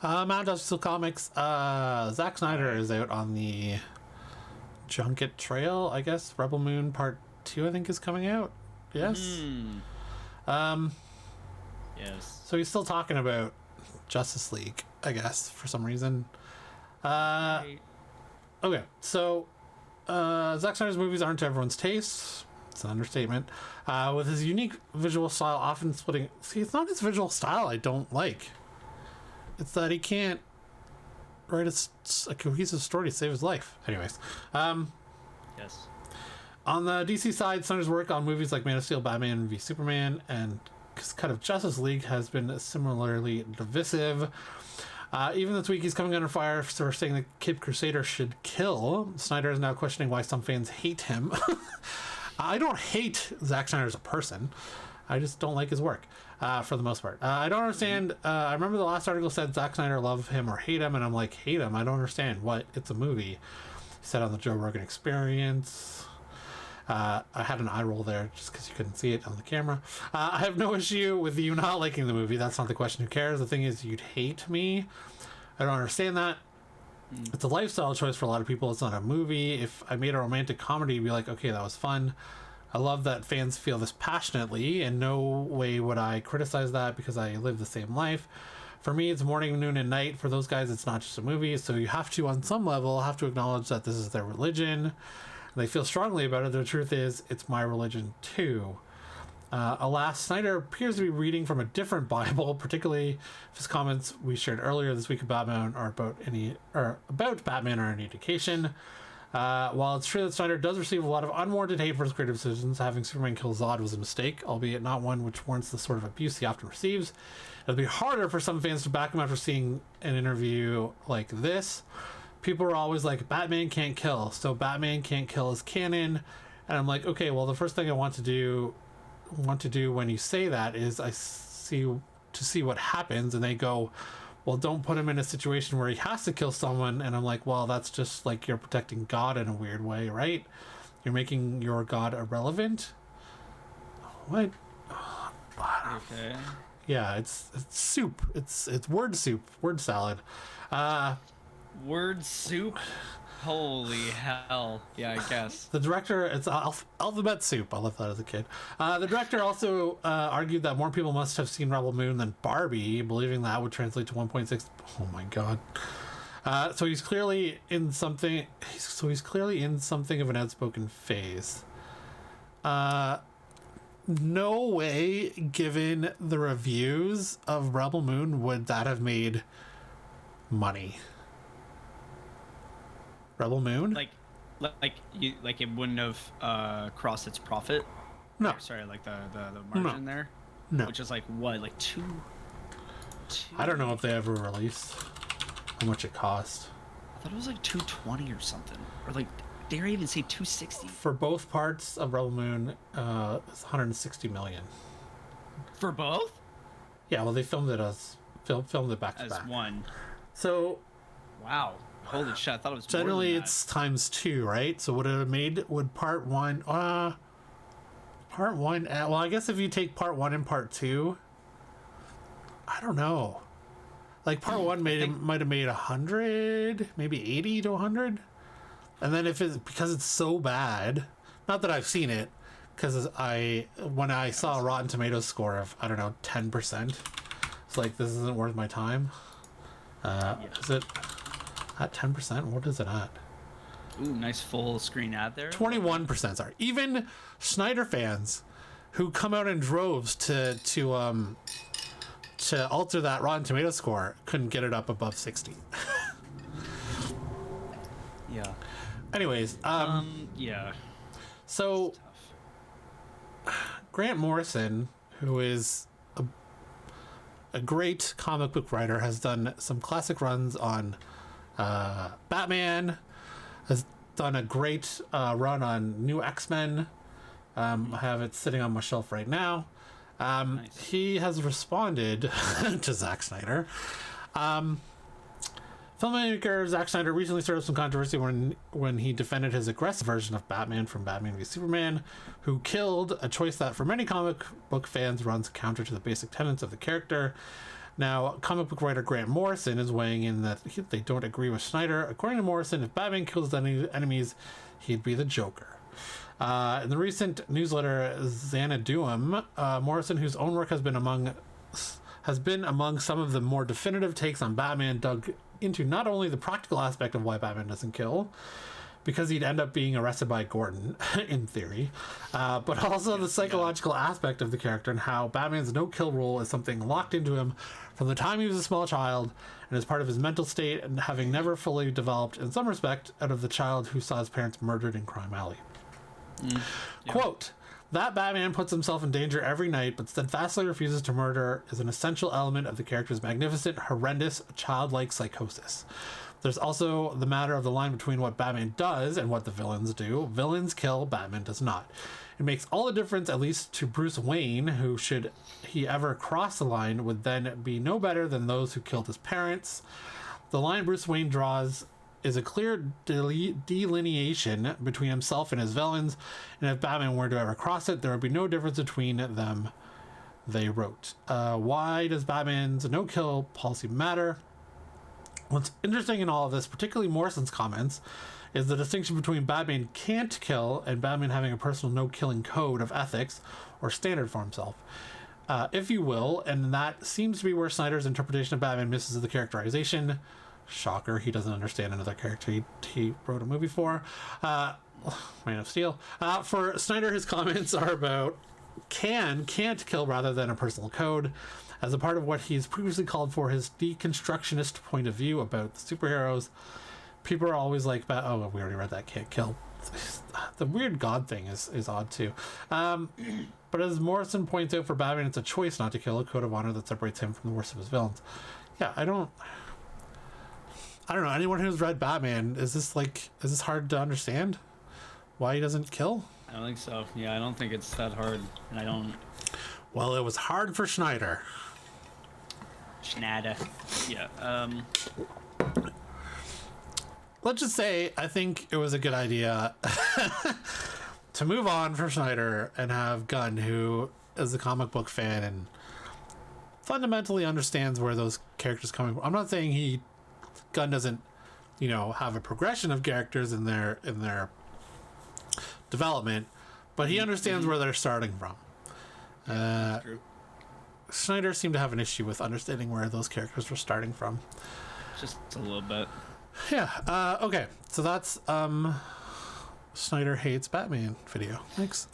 Mount Justice Comics. Zack Snyder is out on the Junket Trail, I guess. Rebel Moon Part 2, I think, is coming out. Yes. Yes. So he's still talking about Justice League, I guess, for some reason. Right. Okay, so Zack Snyder's movies aren't to everyone's taste. It's an understatement. With his unique visual style often splitting... See, it's not his visual style I don't like. It's that he can't write a cohesive story to save his life. Anyways. Yes. On the DC side, Snyder's work on movies like Man of Steel, Batman v Superman, and his cut of Justice League has been similarly divisive. Even this week, he's coming under fire for saying that Kid Crusader should kill. Snyder is now questioning why some fans hate him. I don't hate Zack Snyder as a person. I just don't like his work, for the most part. I don't understand. I remember the last article said Zack Snyder love him or hate him, and I'm like, hate him? I don't understand. What? It's a movie. He said on the Joe Rogan Experience. I had an eye roll there just because you couldn't see it on the camera. I have no issue with you not liking the movie. That's not the question. Who cares? The thing is, you'd hate me. I don't understand that. It's a lifestyle choice for a lot of people. It's not a movie. If I made a romantic comedy, you'd be like, okay, that was fun. I love that fans feel this passionately. In no way would I criticize that because I live the same life. For me, it's morning, noon, and night. For those guys, it's not just a movie. So you have to, on some level, have to acknowledge that this is their religion. They feel strongly about it. The truth is, it's my religion too. Alas, Snyder appears to be reading from a different Bible, particularly if his comments we shared earlier this week about Batman are about Batman are any indication. While it's true that Snyder does receive a lot of unwarranted hate for his creative decisions, having Superman kill Zod was a mistake, albeit not one which warrants the sort of abuse he often receives. It'll be harder for some fans to back him after seeing an interview like this. People are always like, Batman can't kill, so Batman can't kill is canon. And I'm like, okay, well, the first thing I want to do when you say that is see what happens, and they go, well, don't put him in a situation where he has to kill someone. And I'm like, well, that's just like you're protecting God in a weird way, right? You're making your God irrelevant. What? Okay. Yeah, it's soup. It's word soup, word salad. Word soup? Holy hell. Yeah, I guess. The director, it's alphabet soup. I loved that as a kid. The director also argued that more people must have seen Rebel Moon than Barbie, believing that would translate to 1.6. Oh my god. So he's clearly in something. He's clearly in something of an outspoken phase. No way, given the reviews of Rebel Moon, would that have made money. Rebel Moon? Like it wouldn't have crossed its profit? No. Or, sorry, like the margin there? No. Which is like what, like two? I don't know if they ever released how much it cost. I thought it was like 220 or something. Or like, dare I even say 260? For both parts of Rebel Moon, it's 160 million. For both? Yeah, well, they filmed it filmed it back to back. As one. So, wow. Holy shit, I thought it was generally more than it's times two, right? So would it have made, would part one, well, I guess if you take part one and part two, I don't know. Like part one might have made 100, maybe 80 to 100. And then because it's so bad, not that I've seen it, because when I saw a Rotten Tomatoes score of, I don't know, 10%, it's like, this isn't worth my time. Is it at 10%? What is it at? Ooh, nice full screen ad there. 21%, sorry. Even Snyder fans who come out in droves to alter that Rotten Tomatoes score couldn't get it up above 60. Yeah. Anyways, yeah. So Grant Morrison, who is a great comic book writer, has done some classic runs on Batman, has done a great run on New X-Men. I have it sitting on my shelf right now. Nice. He has responded to Zack Snyder. Filmmaker Zack Snyder recently stirred up some controversy when he defended his aggressive version of Batman from Batman v Superman, who killed, a choice that for many comic book fans runs counter to the basic tenets of the character. Now, comic book writer Grant Morrison is weighing in that they don't agree with Snyder. According to Morrison, if Batman kills any enemies, he'd be the Joker. In the recent newsletter Xanaduum, Morrison, whose own work has been among some of the more definitive takes on Batman, dug into not only the practical aspect of why Batman doesn't kill, because he'd end up being arrested by Gordon, in theory, but also the psychological aspect of the character and how Batman's no-kill rule is something locked into him from the time he was a small child and is part of his mental state and having never fully developed, in some respect, out of the child who saw his parents murdered in Crime Alley. Quote, that Batman puts himself in danger every night but steadfastly refuses to murder is an essential element of the character's magnificent, horrendous, childlike psychosis. There's also the matter of the line between what Batman does and what the villains do. Villains kill, Batman does not. It makes all the difference, at least to Bruce Wayne, who, should he ever cross the line, would then be no better than those who killed his parents. The line Bruce Wayne draws is a clear delineation between himself and his villains, and if Batman were to ever cross it, there would be no difference between them, they wrote. Why does Batman's no-kill policy matter? What's interesting in all of this, particularly Morrison's comments, is the distinction between Batman can't kill and Batman having a personal no-killing code of ethics or standard for himself, if you will, and that seems to be where Snyder's interpretation of Batman misses the characterization. Shocker, he doesn't understand another character he wrote a movie for. Man of Steel. For Snyder, his comments are about can't kill rather than a personal code, as a part of what he's previously called for his deconstructionist point of view about the superheroes. People are always like, oh, we already read that, can't kill. The weird God thing is odd too. But as Morrison points out, for Batman, it's a choice not to kill, a code of honor that separates him from the worst of his villains. Yeah, I don't know. Anyone who's read Batman, is this hard to understand? Why he doesn't kill? I don't think so. Yeah, I don't think it's that hard. And I don't... Well, it was hard for Schneider. Schneider. Yeah. Let's just say I think it was a good idea to move on from Schneider and have Gunn, who is a comic book fan and fundamentally understands where those characters coming from. I'm not saying Gunn doesn't, have a progression of characters in their development, but he understands where they're starting from. True. Snyder seemed to have an issue with understanding where those characters were starting from. Just a little bit. Yeah. Okay. So that's Snyder Hates Batman video. Thanks.